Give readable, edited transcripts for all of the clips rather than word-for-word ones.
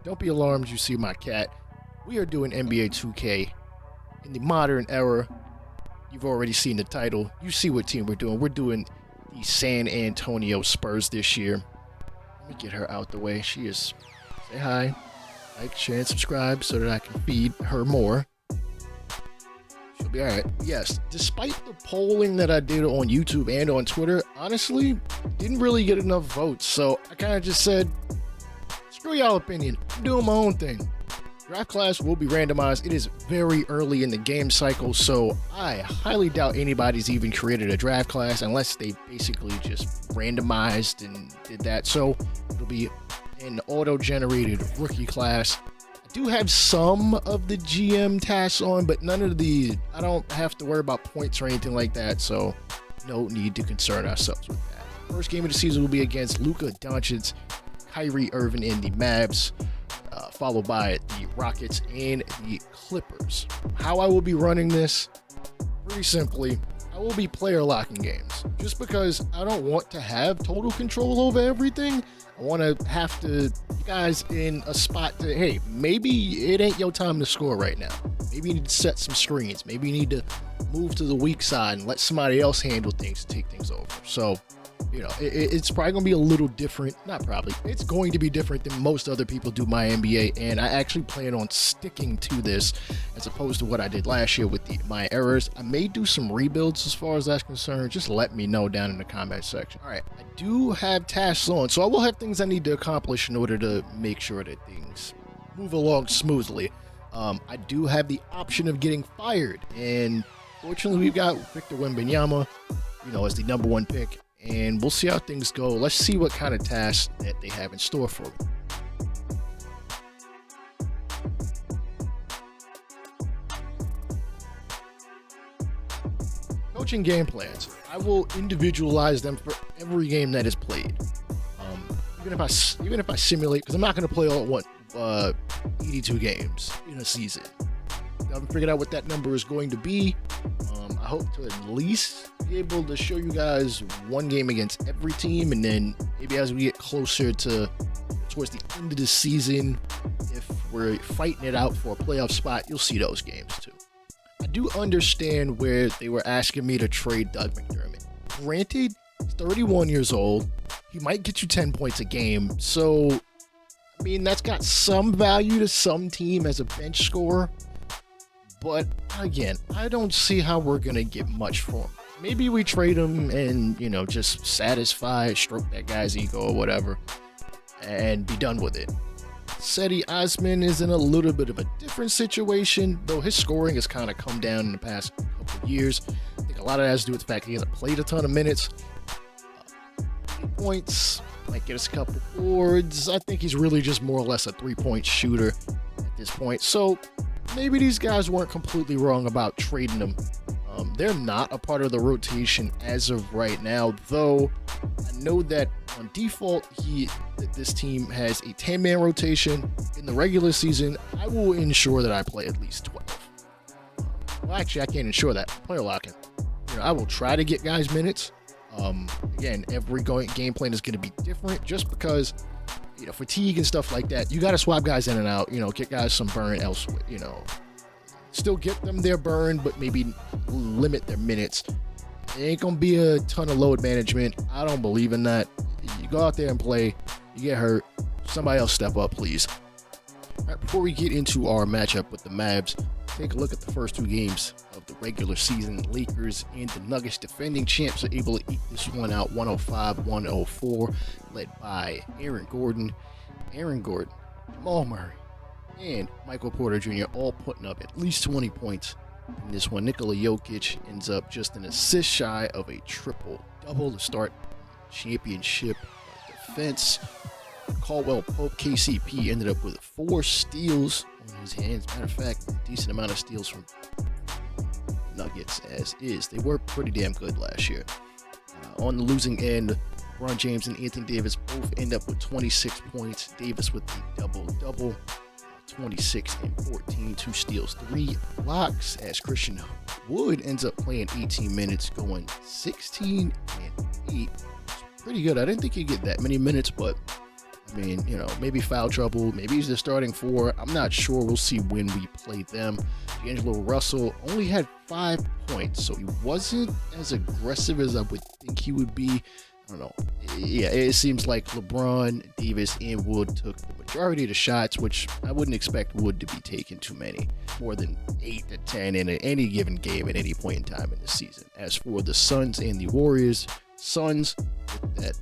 Don't be alarmed you see my cat. We are doing NBA 2K in the modern era. You've already seen the title. You see what team we're doing. We're doing the San Antonio Spurs this year. Let me get her out the way. She is... Say hi. Like, share, and subscribe so that I can feed her more. She'll be alright. Yes, despite the polling that I did on YouTube and on Twitter, honestly, didn't really get enough votes. So I kind of just said, screw y'all opinion. I'm doing my own thing. Draft class will be randomized. It is very early in the game cycle, so I highly doubt anybody's even created a draft class unless they basically just randomized and did that. So it'll be an auto-generated rookie class. I do have some of the GM tasks on, but none of the, I don't have to worry about points or anything like that, so no need to concern ourselves with that. First game of the season will be against Luka Doncic, Kyrie, Irving, and the Mavs. Followed by the Rockets and the Clippers. How I will be running this, pretty simply, I will be player locking games. Just because I don't want to have total control over everything. I want to have to, you guys in a spot to, hey, maybe it ain't your time to score right now. Maybe you need to set some screens. Maybe you need to move to the weak side and let somebody else handle things, take things over. So, you know, it's probably going to be a little different. Not probably. It's going to be different than most other people do MyNBA, and I actually plan on sticking to this as opposed to what I did last year with my errors. I may do some rebuilds as far as that's concerned. Just let me know down in the comment section. All right, I do have tasks on, so I will have things I need to accomplish in order to make sure that things move along smoothly. I do have the option of getting fired, and fortunately we've got Victor Wembanyama, you know, as the #1 pick. And we'll see how things go. Let's see what kind of tasks that they have in store for me. Coaching game plans. I will individualize them for every game that is played. Even if I simulate, because I'm not going to play all at once, 82 games in a season. I haven't figured out what that number is going to be. I hope to at least be able to show you guys one game against every team, and then maybe as we get closer to towards the end of the season, if we're fighting it out for a playoff spot, you'll see those games too. I do understand where they were asking me to trade Doug McDermott. Granted, he's 31 years old. He might get you 10 points a game, so I mean that's got some value to some team as a bench scorer. But again, I don't see how we're going to get much for him. Maybe we trade him and, you know, just satisfy, stroke that guy's ego or whatever, and be done with it. Cedi Osman is in a little bit of a different situation, though his scoring has kind of come down in the past couple of years. I think a lot of that has to do with the fact he hasn't played a ton of minutes. 8 points, might get us a couple boards. I think he's really just more or less a three-point shooter at this point. So maybe these guys weren't completely wrong about trading them. They're not a part of the rotation as of right now, though I know that on default, this team has a 10-man rotation. In the regular season, I will ensure that I play at least 12. Well, actually, I can't ensure that. Player locking. You know, I will try to get guys minutes. Again, every game plan is going to be different just because, you know, fatigue and stuff like that. You got to swap guys in and out, you know, get guys some burn elsewhere, you know. Still get them their burn, but maybe limit their minutes. It ain't going to be a ton of load management. I don't believe in that. You go out there and play, you get hurt, somebody else step up, please. All right, before we get into our matchup with the Mavs, take a look at the first two games of the regular season. Lakers and the Nuggets, defending champs, are able to eat this one out 105-104, led by Aaron Gordon, Jamal Murray, and Michael Porter Jr. all putting up at least 20 points in this one. Nikola Jokic ends up just an assist shy of a triple-double to start championship defense. Caldwell Pope, KCP, ended up with 4 steals on his hands. Matter of fact, a decent amount of steals from Nuggets as is. They were pretty damn good last year. On the losing end, LeBron James and Anthony Davis both end up with 26 points. Davis with the double-double, 26 and 14, 2 steals, 3 blocks, as Christian Wood ends up playing 18 minutes, going 16 and 8. It's pretty good. I didn't think he'd get that many minutes, but I mean, you know, maybe foul trouble, maybe he's the starting 4. I'm not sure. We'll see when we play them. D'Angelo Russell only had 5 points, so he wasn't as aggressive as I would think he would be. I don't know. Yeah, it seems like LeBron, Davis, and Wood took the majority of the shots, which I wouldn't expect Wood to be taking too many, more than 8 to 10 in any given game at any point in time in the season. As for the Suns and the Warriors, Suns with that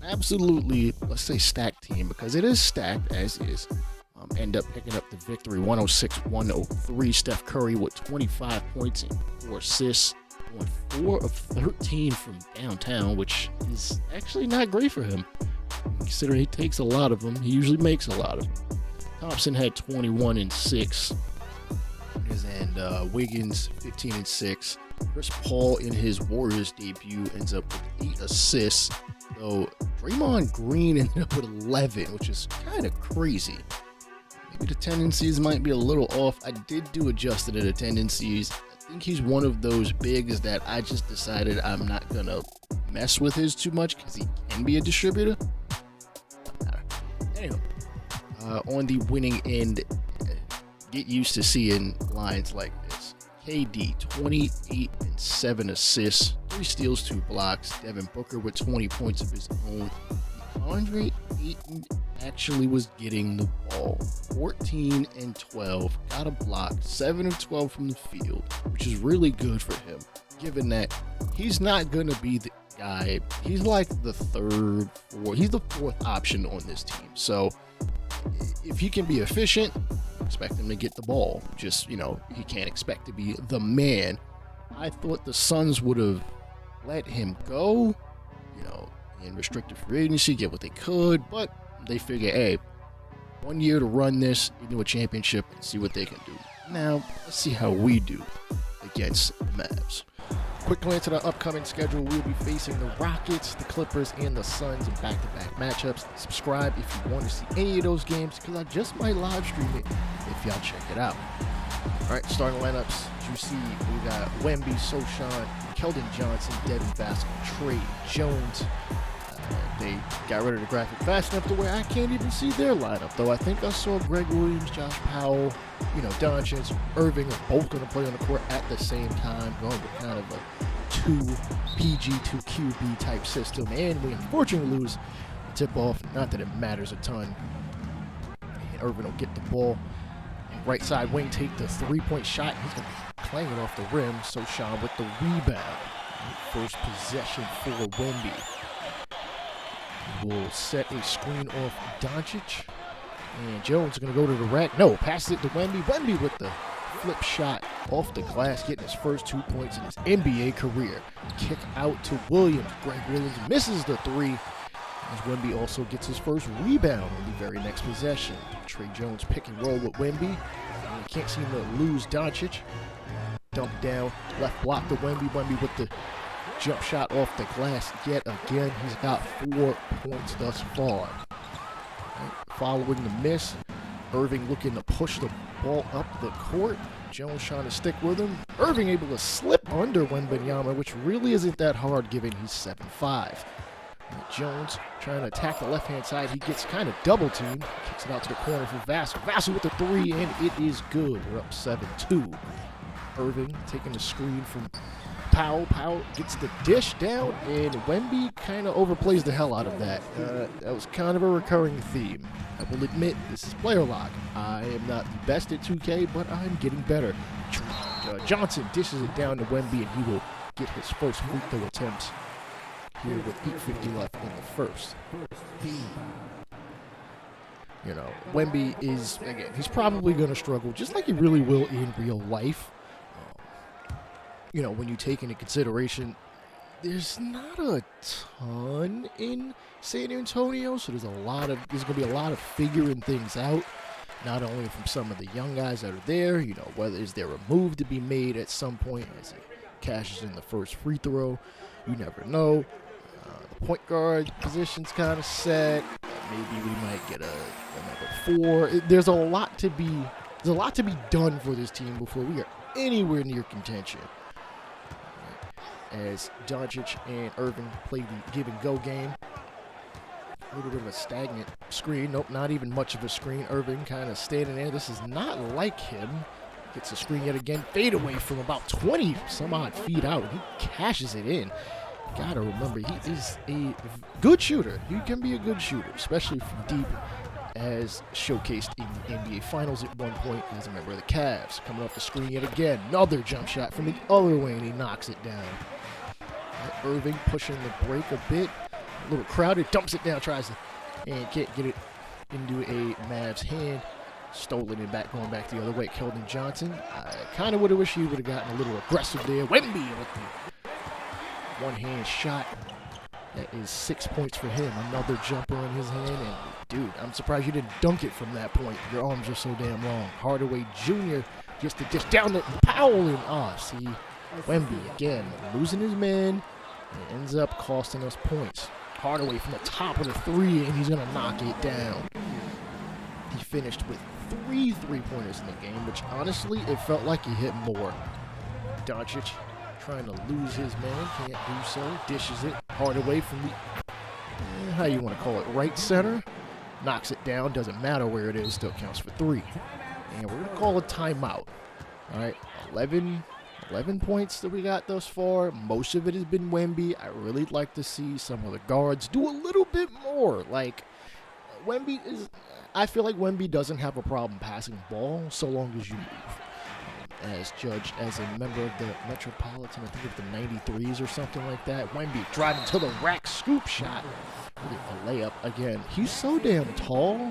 absolutely, let's say, stacked team, because it is stacked as is, end up picking up the victory 106-103. Steph Curry with 25 points and 4 assists, on 4 of 13 from downtown, which is actually not great for him, considering he takes a lot of them. He usually makes a lot of them. Thompson had 21 and 6, and Wiggins 15 and 6. Chris Paul in his Warriors debut ends up with 8 assists, though Draymond Green ended up with 11, which is kind of crazy. Maybe the tendencies might be a little off. I did do adjusted at the tendencies. I think he's one of those bigs that I just decided I'm not going to mess with his too much because he can be a distributor. Anyway, on the winning end, get used to seeing lines like this. KD, 28 and 7 assists, 3 steals, 2 blocks. Devin Booker with 20 points of his own. Andre Ayton actually was getting the ball. 14 and 12, got a block, 7 of 12 from the field, which is really good for him, given that he's not going to be the guy. He's like the he's the 4th option on this team. So if he can be efficient, expect him to get the ball. Just, you know, he can't expect to be the man. I thought the Suns would have let him go, you know, in restricted free agency, get what they could, but they figure, hey, 1 year to run this into a championship and see what they can do. Now, let's see how we do against the Mavs. Quick glance at our upcoming schedule. We'll be facing the Rockets, the Clippers, and the Suns in back-to-back matchups. Subscribe if you want to see any of those games, because I just might live stream it if y'all check it out. All right, starting lineups. You see, we got Wemby, Sochan, Keldon Johnson, Devin Vassell, Trey Jones. They got rid of the graphic fast enough to where I can't even see their lineup, though I think I saw Greg Williams, Josh Powell, you know, Doncic, Irving are both going to play on the court at the same time, going with kind of a 2 PG, 2 QB type system, and we unfortunately lose the tip-off. Not that it matters a ton. And Irving will get the ball. Right side wing, take the 3-point shot. He's going to clang it off the rim. Sochan with the rebound. First possession for Wemby. Will set a screen off Doncic. And Jones is going to go to the rack. No, passes it to Wemby. Wemby with the flip shot off the glass, getting his first 2 points in his NBA career. Kick out to Williams. Greg Williams misses the 3. As Wemby also gets his first rebound in the very next possession. Trey Jones pick and roll with Wemby. And can't seem to lose Doncic. Dump down, left block to Wemby. Wemby with the jump shot off the glass yet again. He's got 4 points thus far. Right. Following the miss, Irving looking to push the ball up the court. Jones trying to stick with him. Irving able to slip under Wembanyama, which really isn't that hard given he's 7'5". Jones trying to attack the left-hand side. He gets kind of double-teamed. Kicks it out to the corner for Vassell. Vassell with the 3, and it is good. We're up 7-2. Irving taking the screen from Powell. Powell gets the dish down, and Wemby kind of overplays the hell out of that. That was kind of a recurring theme. I will admit, this is player lock. I am not the best at 2K, but I'm getting better. Johnson dishes it down to Wemby, and he will get his first free throw attempts here with 8:50 left in the first. You know, Wemby is, again, he's probably going to struggle, just like he really will in real life. You know, when you take into consideration, there's not a ton in San Antonio, so there's going to be a lot of figuring things out, not only from some of the young guys that are there, you know, whether is there a move to be made at some point as he cashes in the first free throw, you never know. The point guard position's kind of set. Maybe we might get another 4. There's a lot to be done for this team before we are anywhere near contention. As Doncic and Irving play the give-and-go game. A little bit of a stagnant screen. Nope, not even much of a screen. Irving kind of standing there. This is not like him. Gets the screen yet again. Fade away from about 20 some odd feet out. He cashes it in. Gotta remember, he is a good shooter. He can be a good shooter, especially from deep, as showcased in the NBA Finals at one point as a member of the Cavs. Coming off the screen yet again. Another jump shot from the other way, and he knocks it down. Irving pushing the break a bit. A little crowded. Dumps it down. Tries to, and can't get it into a Mavs hand. Stolen it back, going back the other way. Keldon Johnson. I kind of would have wished he would have gotten a little aggressive there. Wemby with the one-hand shot. That is 6 points for him. Another jumper in his hand. And, dude, I'm surprised you didn't dunk it from that point. Your arms are so damn long. Hardaway Jr. just to dish down the Powell. And, see, Wemby, again, losing his man. It ends up costing us points. Hardaway from the top of the three, and he's going to knock it down. He finished with 3 3-pointers in the game, which, honestly, it felt like he hit more. Doncic trying to lose his man, can't do so. Dishes it hard away from the, how you want to call it, right center. Knocks it down, doesn't matter where it is, still counts for 3. And we're going to call a timeout. All right, 11 points that we got thus far. Most of it has been Wemby. I really like to see some of the guards do a little bit more. Like, Wemby is, I feel like Wemby doesn't have a problem passing the ball so long as you move. As judged as a member of the Metropolitan, I think of the 93s or something like that. Wemby driving to the rack, scoop shot. A layup again. He's so damn tall.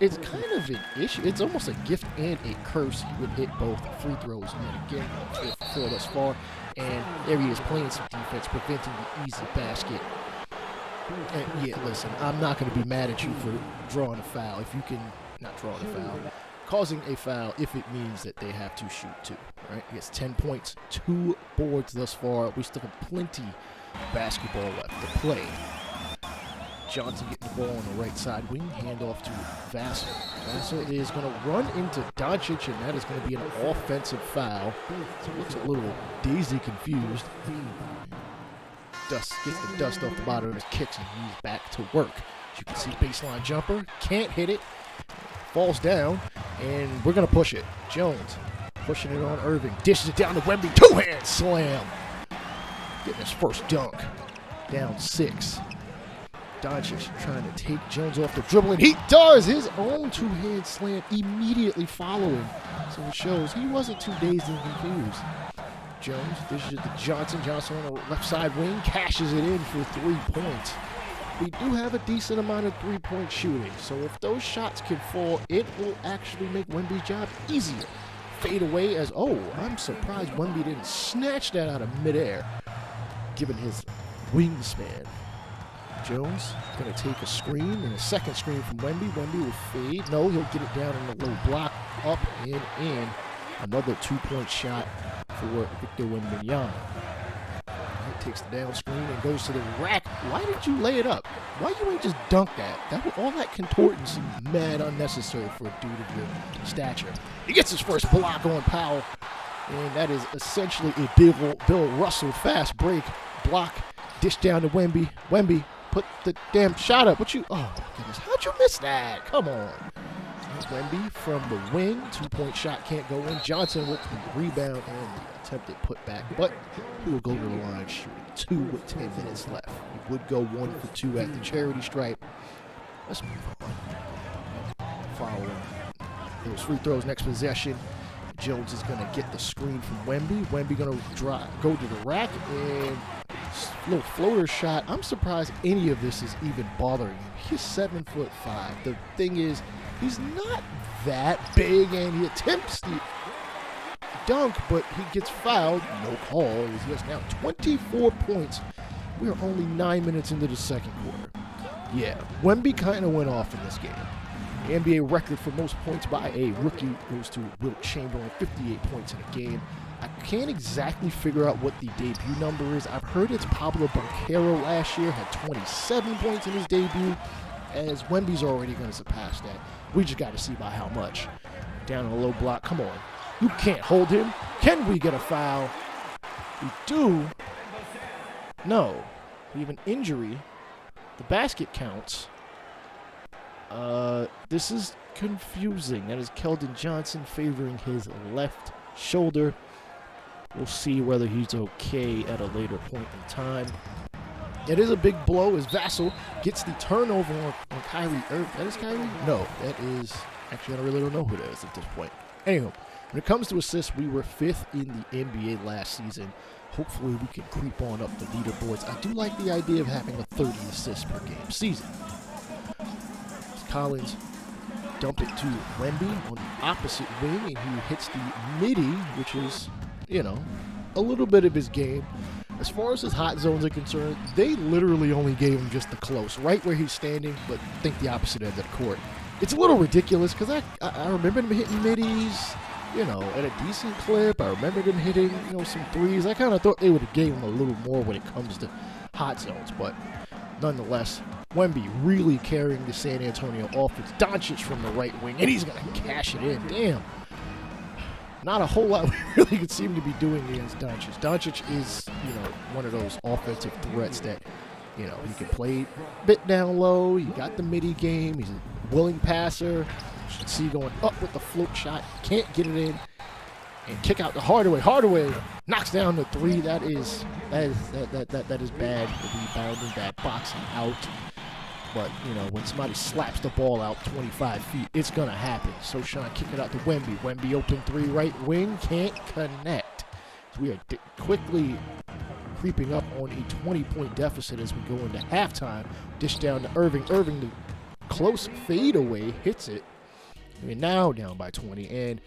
It's kind of an issue. It's almost a gift and a curse. He would hit both free throws. And again, 4 thus far. And there he is playing some defense, preventing the easy basket. And yeah, listen, I'm not going to be mad at you for drawing a foul. If you can, not drawing a foul, causing a foul if it means that they have to shoot 2. Right? He gets 10 points, 2 boards thus far. We still have plenty of basketball left to play. Johnson getting the ball on the right side wing, handoff to Vassell. Vassell is going to run into Doncic, and that is going to be an offensive foul. So he looks a little daisy confused. Gets the dust off the bottom of his kicks, and he's back to work. As you can see, baseline jumper, can't hit it, falls down, and we're going to push it. Jones pushing it on Irving, dishes it down to Wemby, 2-hand slam. Getting his first dunk, down 6. Doncic trying to take Jones off the dribble, and he does his own 2-hand slam immediately following. So it shows he wasn't too dazed and confused. Jones dishes it to Johnson. Johnson on the left side wing, cashes it in for 3 points. We do have a decent amount of 3-point shooting, so if those shots can fall, it will actually make Wemby's job easier. Fade away as, I'm surprised Wemby didn't snatch that out of midair, given his wingspan. Jones going to take a screen and a second screen from Wemby. Wemby will fade. No, he'll get it down in the low block, up and in. Another 2-point shot for Victor Wembanyama. He takes the down screen and goes to the rack. Why did you lay it up? Why you ain't just dunk that? All that contorting seemed mad unnecessary for a dude of your stature. He gets his first block on Powell, and that is essentially a Bill Russell fast break. Block, dish down to Wemby. Wemby, put the damn shot up. Oh my goodness, how'd you miss that? Come on. Wemby from the wing, 2-point shot can't go in. Johnson with the rebound and the attempted putback, but he will go to the line shooting 2 with 10 minutes left. He would go 1 for 2 at the charity stripe. Let's move on. Following those free throws, next possession, Jones is going to get the screen from Wemby. Wemby going to go to the rack and little floater shot. I'm surprised any of this is even bothering him. He's 7'5". The thing is, he's not that big, and he attempts the dunk, but he gets fouled. No call. He has now 24 points. We are only 9 minutes into the second quarter. Yeah, Wemby kind of went off in this game. The NBA record for most points by a rookie goes to Wilt Chamberlain, 58 points in a game. I can't exactly figure out what the debut number is. I've heard it's Pablo Banchero last year, had 27 points in his debut, as Wemby's already going to surpass that. We just got to see by how much. Down in a low block. Come on. You can't hold him. Can we get a foul? We do. No. We have an injury The basket counts. This is confusing. That is Keldon Johnson favoring his left shoulder. We'll see whether he's okay at a later point in time. It is a big blow as Vassell gets the turnover on Kyrie Irving. That is Kyrie? No, that is... Actually, I really don't know who that is at this point. Anyway, when it comes to assists, we were 5th in the NBA last season. Hopefully, we can creep on up the leaderboards. I do like the idea of having a 30 assists per game season. Collins dump it to Wemby on the opposite wing, and he hits the midi, which is, you know, a little bit of his game. As far as his hot zones are concerned, they literally only gave him just the close, right where he's standing, but think the opposite end of the court. It's a little ridiculous because I remember him hitting middies, you know, at a decent clip. I remember them hitting, you know, some threes. I kind of thought they would have gave him a little more when it comes to hot zones, but nonetheless, Wemby really carrying the San Antonio offense. Doncic from the right wing, and he's going to cash it in. Damn. Not a whole lot we really could seem to be doing against Doncic. Doncic is, you know, one of those offensive threats that, you know, he can play a bit down low. He got the midi game. He's a willing passer. You should see going up with the float shot. Can't get it in. And kick out to Hardaway. Hardaway knocks down the three. That is bad. Rebounding, bad boxing out. But, you know, when somebody slaps the ball out 25 feet, it's going to happen. So Sean kick it out to Wemby. Wemby open three, right wing, can't connect. So we are quickly creeping up on a 20-point deficit as we go into halftime. Dish down to Irving. Irving, the close fadeaway, hits it. We're now down by 20. And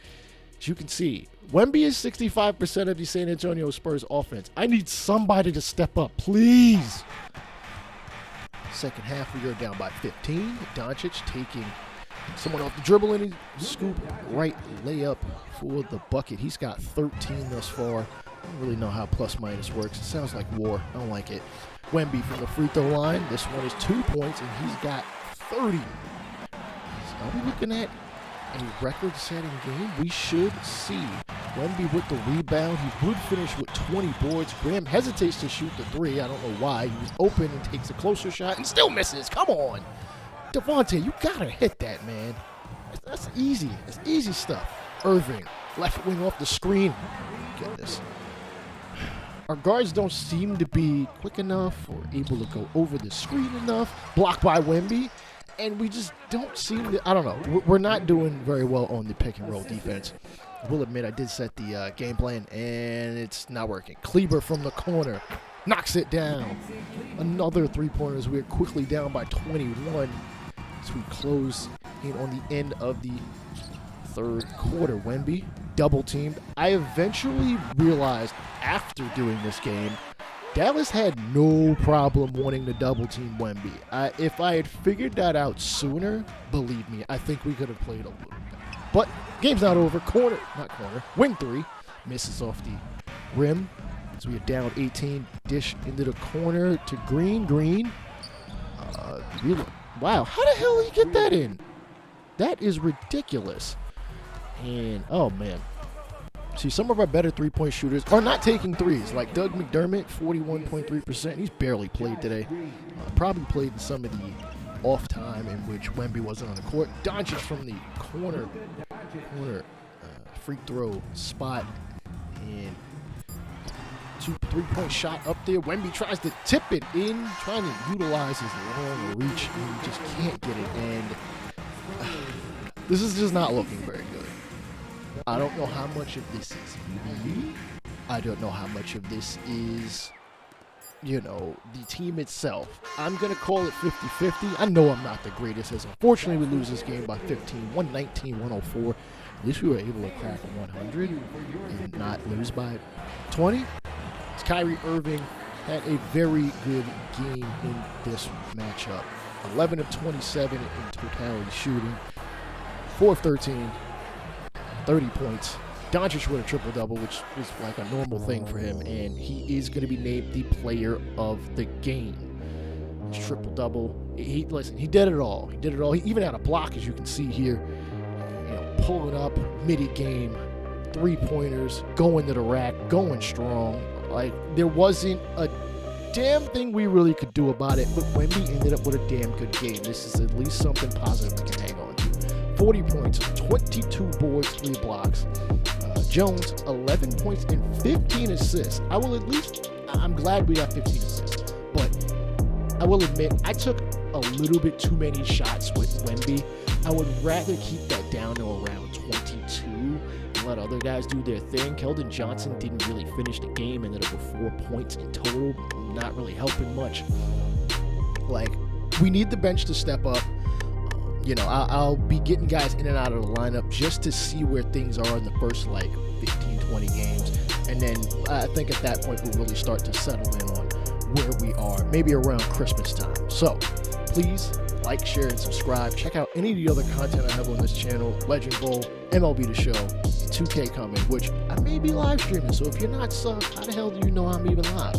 as you can see, Wemby is 65% of the San Antonio Spurs offense. I need somebody to step up, please. Second half, we are down by 15. Doncic taking someone off the dribble and he scoop right layup for the bucket. He's got 13 thus far. I don't really know how plus minus works. It sounds like war. I don't like it. Wemby from the free throw line. This one is 2 points and he's got 30. So are we looking at a record-setting game? We should see Wemby with the rebound. He would finish with 20 boards. Graham hesitates to shoot the three. I don't know why. He was open and takes a closer shot and still misses. Come on. Devontae, you gotta hit that, man. That's easy. That's easy stuff. Irving, left wing off the screen. Goodness. Our guards don't seem to be quick enough or able to go over the screen enough. Blocked by Wemby. And we just don't seem to, I don't know. We're not doing very well on the pick and roll defense. I will admit I did set the game plan, and it's not working. Kleber from the corner knocks it down. Another three-pointers. We're quickly down by 21 as we close in on the end of the third quarter. Wemby double teamed. I eventually realized after doing this game, Dallas had no problem wanting to double team Wemby. If I had figured that out sooner, believe me, I think we could have played a little better. But game's not over. Wing three misses off the rim. So we are down 18. Dish into the corner to Green. Wow, how the hell did he get that in? That is ridiculous. And, oh, man. See, some of our better three-point shooters are not taking threes, like Doug McDermott, 41.3%. He's barely played today. Probably played in some of the off time in which Wemby wasn't on the court. Doncic from the corner free throw spot. And three-point shot up there. Wemby tries to tip it in, trying to utilize his long reach, and he just can't get it. And this is just not looking very good. I don't know how much of this is me. I don't know how much of this is, you know, the team itself. I'm going to call it 50-50. I know I'm not the greatest, as unfortunately we lose this game by 15, 119-104. At least we were able to crack 100 and not lose by 20. As Kyrie Irving had a very good game in this matchup. 11 of 27 in totality shooting. 4 of 13. 30 points. Doncic with a triple-double, which is like a normal thing for him, and he is going to be named the player of the game. Triple-double. He did it all. He even had a block, as you can see here. You know, pulling up, midi-game, three-pointers, going to the rack, going strong. Like, there wasn't a damn thing we really could do about it, but Wemby ended up with a damn good game. This is at least something positive we can hang on to. 40 points, 22 boards, 3 blocks. Jones, 11 points and 15 assists. I'm glad we got 15 assists, but I will admit, I took a little bit too many shots with Wemby. I would rather keep that down to around 22 and let other guys do their thing. Keldon Johnson didn't really finish the game, ended up with 4 points in total, not really helping much. Like, we need the bench to step up. I'll be getting guys in and out of the lineup just to see where things are in the first, 15, 20 games. And then I think at that point, we'll really start to settle in on where we are, maybe around Christmas time. So please like, share, and subscribe. Check out any of the other content I have on this channel: Legend Bowl, MLB The Show, 2K coming, which I may be live streaming. So if you're not subbed, how the hell do you know I'm even live?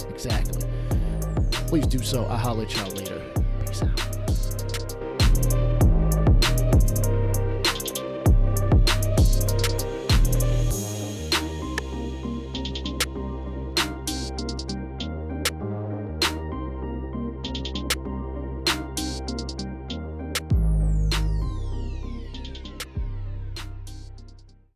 Exactly. Please do so. I'll holler at y'all later.